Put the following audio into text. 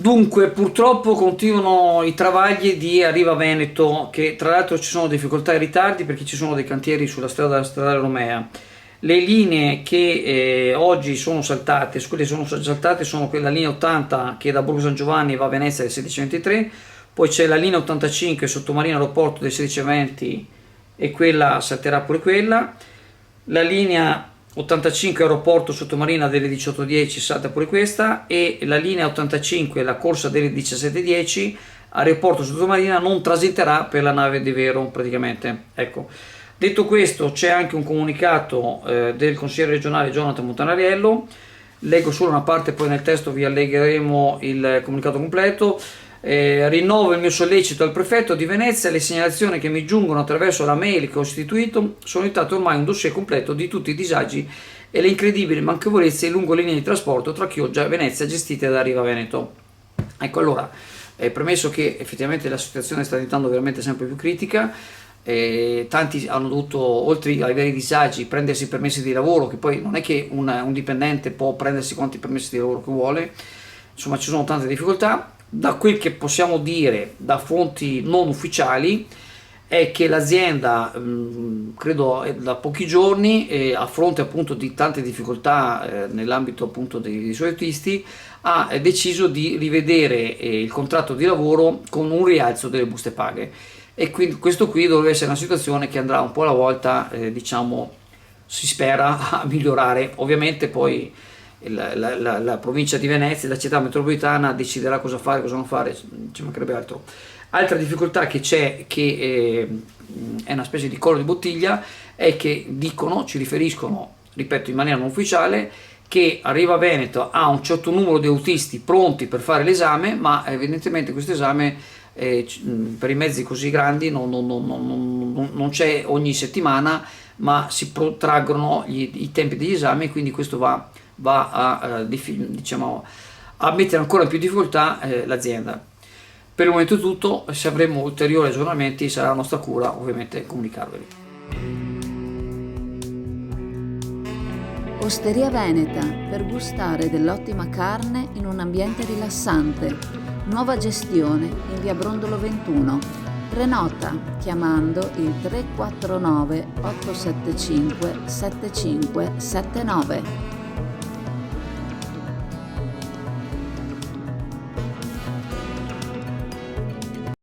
Dunque, purtroppo continuano i travagli di Arriva Veneto, che tra l'altro ci sono difficoltà e ritardi perché ci sono dei cantieri sulla strada stradale Romea. Le linee che oggi sono saltate, quelle sono saltate sono quella linea 80 che da Borgo San Giovanni va a Venezia alle 16:23, poi c'è la linea 85 sottomarina aeroporto delle 16:20 e quella salterà pure quella. La linea 85 aeroporto sottomarina delle 18:10 salta pure questa, e la linea 85 la corsa delle 17:10 aeroporto sottomarina non transiterà per la nave di Vero praticamente. Ecco, detto questo, c'è anche un comunicato del consigliere regionale Jonathan Montanariello. Leggo solo una parte, poi nel testo vi allegheremo il comunicato completo. Rinnovo il mio sollecito al prefetto di Venezia. Le segnalazioni che mi giungono attraverso la mail che ho istituito sono diventate ormai un dossier completo di tutti i disagi e le incredibili manchevolezze lungo le linee di trasporto tra Chioggia e Venezia gestite da Riva Veneto. Ecco, allora, premesso che effettivamente la situazione sta diventando veramente sempre più critica, tanti hanno dovuto, oltre ai veri disagi, prendersi permessi di lavoro, che poi non è che un dipendente può prendersi quanti permessi di lavoro che vuole. Insomma, ci sono tante difficoltà. Da quel che possiamo dire da fonti non ufficiali è che l'azienda, credo da pochi giorni, a fronte appunto di tante difficoltà nell'ambito appunto dei suoi autisti, ha deciso di rivedere il contratto di lavoro con un rialzo delle buste paghe, e quindi questo qui dovrebbe essere una situazione che andrà un po' alla volta, diciamo, si spera a migliorare. Ovviamente poi la provincia di Venezia, la città metropolitana deciderà cosa fare, cosa non fare, ci mancherebbe altro. Altra difficoltà che c'è, che è una specie di collo di bottiglia, è che dicono, ci riferiscono, ripeto in maniera non ufficiale, che Arriva Veneto ha un certo numero di autisti pronti per fare l'esame, ma evidentemente questo esame per i mezzi così grandi non c'è ogni settimana, ma si protraggono i tempi degli esami, quindi questo va a, diciamo, a mettere ancora in più difficoltà l'azienda. Per il momento è tutto. Se avremo ulteriori aggiornamenti sarà la nostra cura ovviamente comunicarveli. Osteria Veneta, per gustare dell'ottima carne in un ambiente rilassante. Nuova gestione in via Brondolo 21. Prenota chiamando il 349 875 7579.